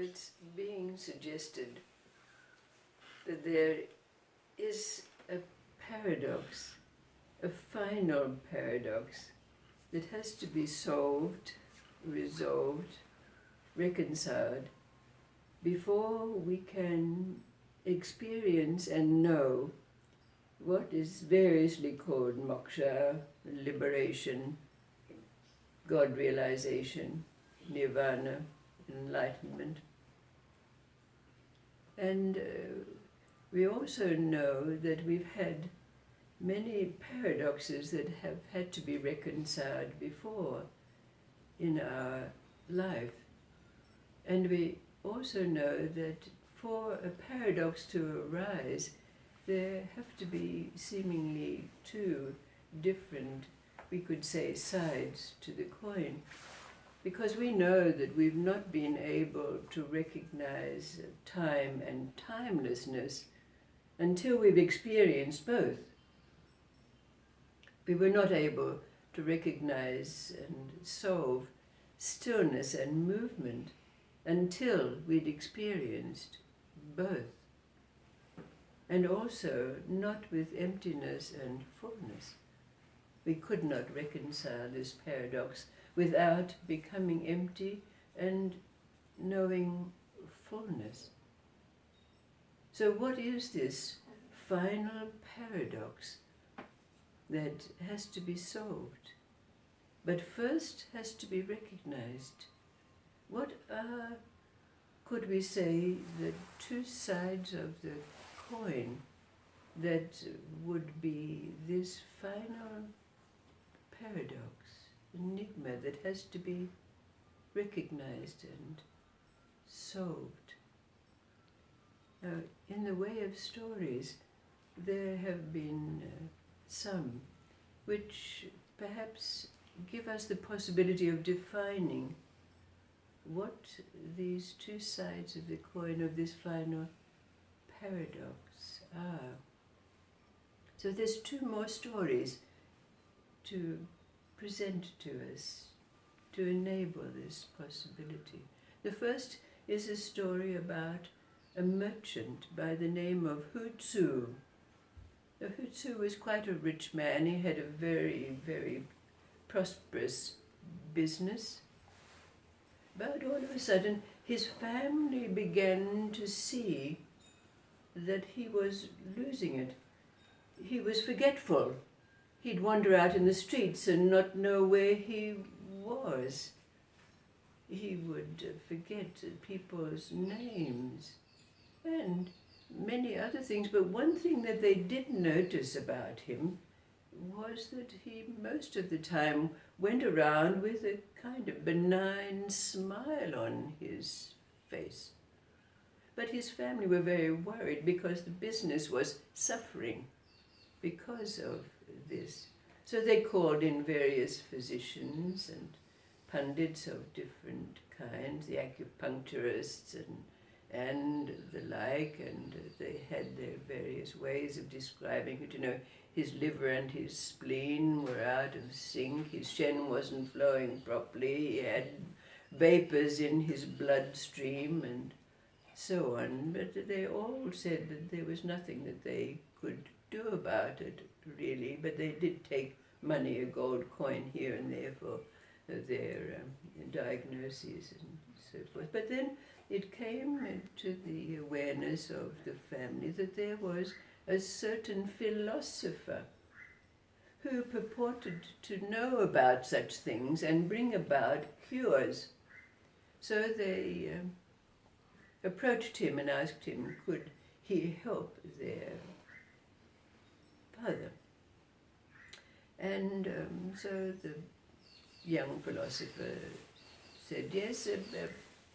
It's being suggested that there is a paradox, a final paradox that has to be solved, resolved, reconciled before we can experience and know what is variously called moksha, liberation, God realization, nirvana, enlightenment. And we also know that we've had many paradoxes that have had to be reconciled before in our life. And we also know that for a paradox to arise, there have to be seemingly two different, we could say, sides to the coin. Because we know that we've not been able to recognize time and timelessness until we've experienced both. We were not able to recognize and solve stillness and movement until we'd experienced both. And also not with emptiness and fullness. We could not reconcile this paradox without becoming empty and knowing fullness. So what is this final paradox that has to be solved, but first has to be recognized? What are, could we say, the two sides of the coin that would be this final paradox, enigma that has to be recognized and solved? Now, in the way of stories, there have been some which perhaps give us the possibility of defining what these two sides of the coin of this final paradox are. So there's two more stories to present to us to enable this possibility. The first is a story about a merchant by the name of Hutsu. Now, Hutsu was quite a rich man. He had a very, very prosperous business. But all of a sudden, his family began to see that he was losing it. He was forgetful. He'd wander out in the streets and not know where he was. He would forget people's names and many other things. But one thing that they did notice about him was that he most of the time went around with a kind of benign smile on his face. But his family were very worried because the business was suffering because of this. So they called in various physicians and pundits of different kinds, the acupuncturists and the like, and they had their various ways of describing it. You know, his liver and his spleen were out of sync, his shen wasn't flowing properly, he had vapors in his bloodstream and so on. But they all said that there was nothing that they could do about it, really, but they did take money, a gold coin here and there for their diagnoses and so forth. But then it came to the awareness of the family that there was a certain philosopher who purported to know about such things and bring about cures. So they approached him and asked him, could he help their father? And so the young philosopher said, yes,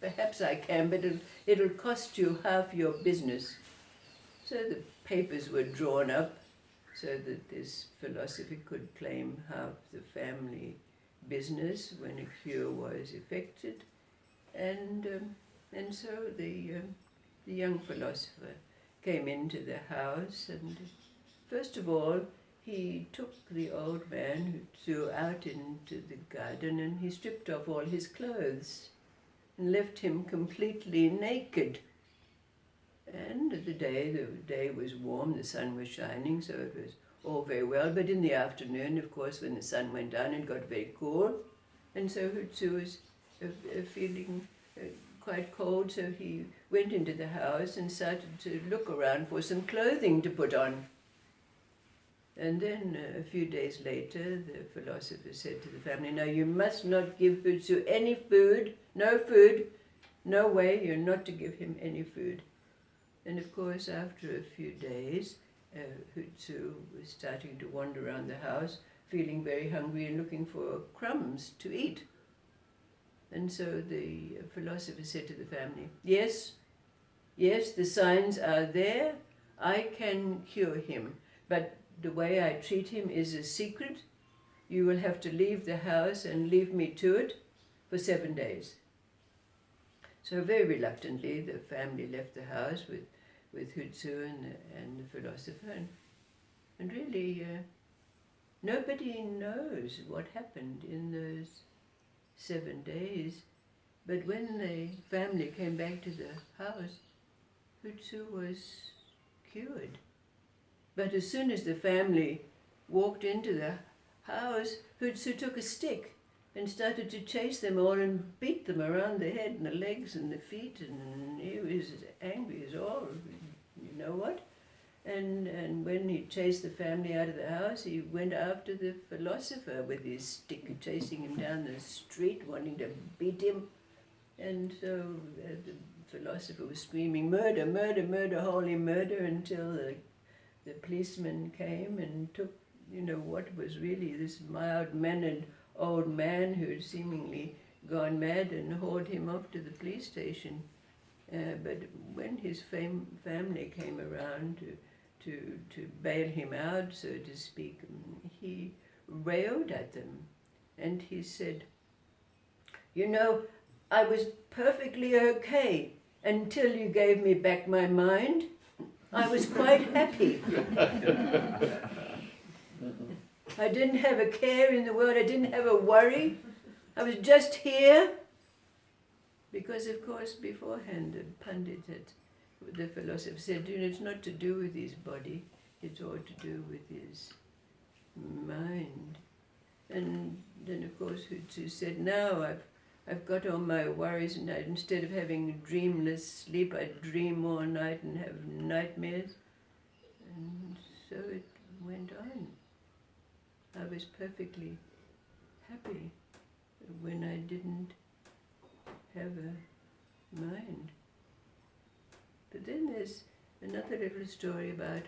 perhaps I can, but it'll cost you half your business. So the papers were drawn up so that this philosopher could claim half the family business when a cure was effected. And so the young philosopher came into the house, and first of all, he took the old man who threw out into the garden and he stripped off all his clothes. and left him completely naked. And the day was warm, the sun was shining, so it was all very well. But in the afternoon, of course, when the sun went down, it got very cold. And so Hutsu was feeling quite cold, so he went into the house and started to look around for some clothing to put on. And then a few days later, the philosopher said to the family, "Now you must not give Hutsu any food, no way, you're not to give him any food." And of course, after a few days, Hutsu was starting to wander around the house, feeling very hungry and looking for crumbs to eat. And so the philosopher said to the family, yes, the signs are there, I can cure him, but the way I treat him is a secret. You will have to leave the house and leave me to it for 7 days. So very reluctantly, the family left the house with Hutsu and the philosopher. And really, nobody knows what happened in those 7 days. But when the family came back to the house, Hutsu was cured. But as soon as the family walked into the house, Hutsu took a stick and started to chase them all and beat them around the head and the legs and the feet, and he was as angry as all, you know what? And when he chased the family out of the house, he went after the philosopher with his stick, chasing him down the street, wanting to beat him. And so the philosopher was screaming, "Murder, murder, murder, holy murder," until the policeman came and took, what was really this mild-mannered old man who had seemingly gone mad, and hauled him off to the police station. But when his family came around to bail him out, so to speak, he railed at them, and he said, "I was perfectly okay until you gave me back my mind. I was quite happy. I didn't have a care in the world, I didn't have a worry. I was just here." Because, of course, beforehand, the pundit, the philosopher said, it's not to do with his body, it's all to do with his mind. And then, of course, Hutsu said, "Now I've got all my worries, and instead of having dreamless sleep, I dream all night and have nightmares." And so it went on. I was perfectly happy when I didn't have a mind. But then there's another little story about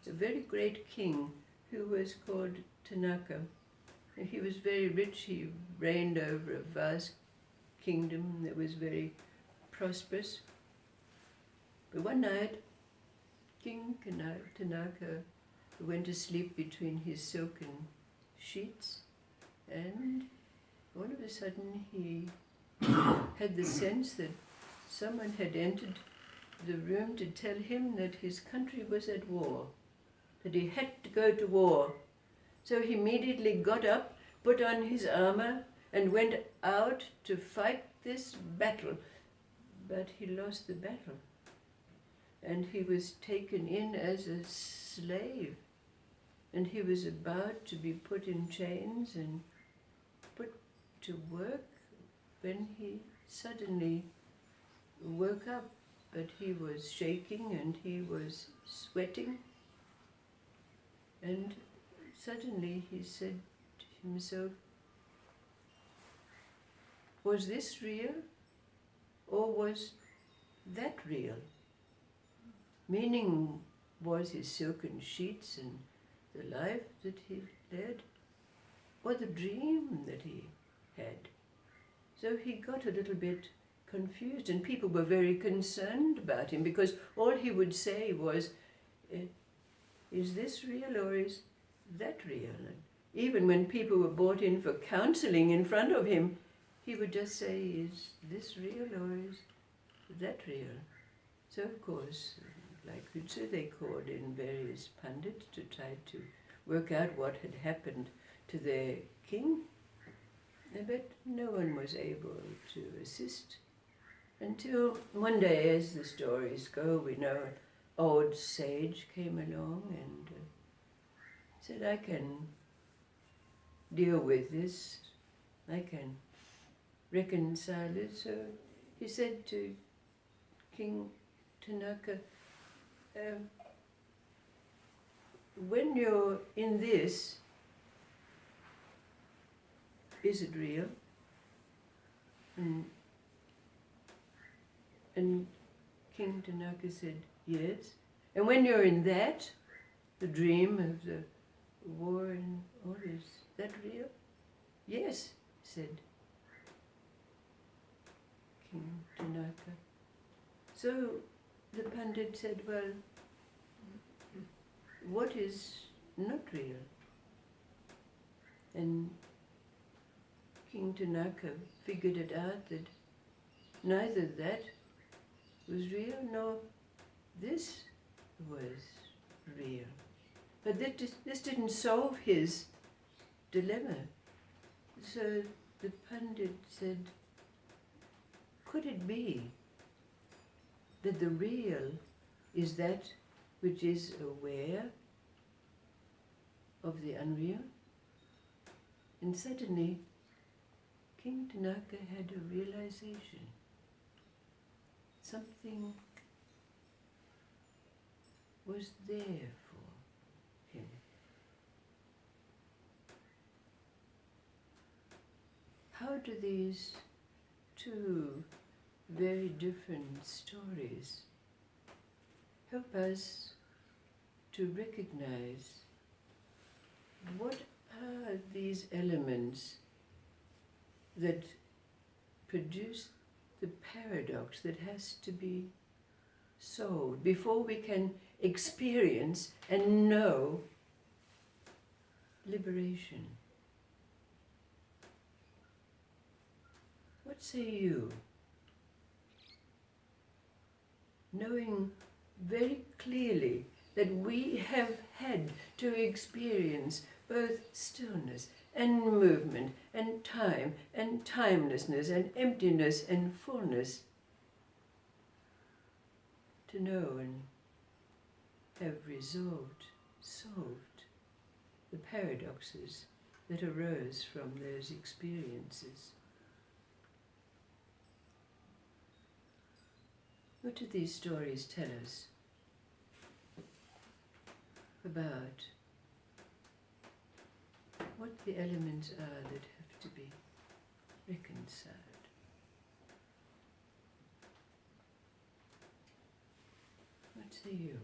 a very great king who was called Tanaka. And he was very rich. He reigned over a vast kingdom that was very prosperous. But one night, King Tanaka went to sleep between his silken sheets, and all of a sudden he had the sense that someone had entered the room to tell him that his country was at war, that he had to go to war. So he immediately got up, put on his armor, and went out to fight this battle. But he lost the battle, and he was taken in as a slave, and he was about to be put in chains and put to work when he suddenly woke up. But he was shaking and he was sweating, and suddenly he said to himself, "Was this real, or was that real?" Meaning, was his silken sheets and the life that he led, or the dream that he had? So he got a little bit confused, and people were very concerned about him, because all he would say was, "Is this real, or is that real?" And even when people were brought in for counseling in front of him, he would just say, "Is this real, or is that real?" So, of course, like Hutsu, they called in various pundits to try to work out what had happened to their king, but no one was able to assist Until one day, as the stories go, we know an old sage came along and said, I can deal with this, I can reconcile it. So he said to King Tanaka, when you're in this, is it real? And King Tanaka said, yes. And when you're in that, the dream of the war and all, is that real? Yes, said King Tanaka. So the Pandit said, well, what is not real? And King Tanaka figured it out that neither that was real nor this was real. But this didn't solve his dilemma. So the Pandit said, could it be that the real is that which is aware of the unreal? And suddenly, King Tanaka had a realization. Something was there for him. How do these two very different stories help us to recognize what are these elements that produce the paradox that has to be solved before we can experience and know liberation? What say you? Knowing very clearly that we have had to experience both stillness and movement and time and timelessness and emptiness and fullness, to know and have solved the paradoxes that arose from those experiences. What do these stories tell us about what the elements are that have to be reconciled? What say you?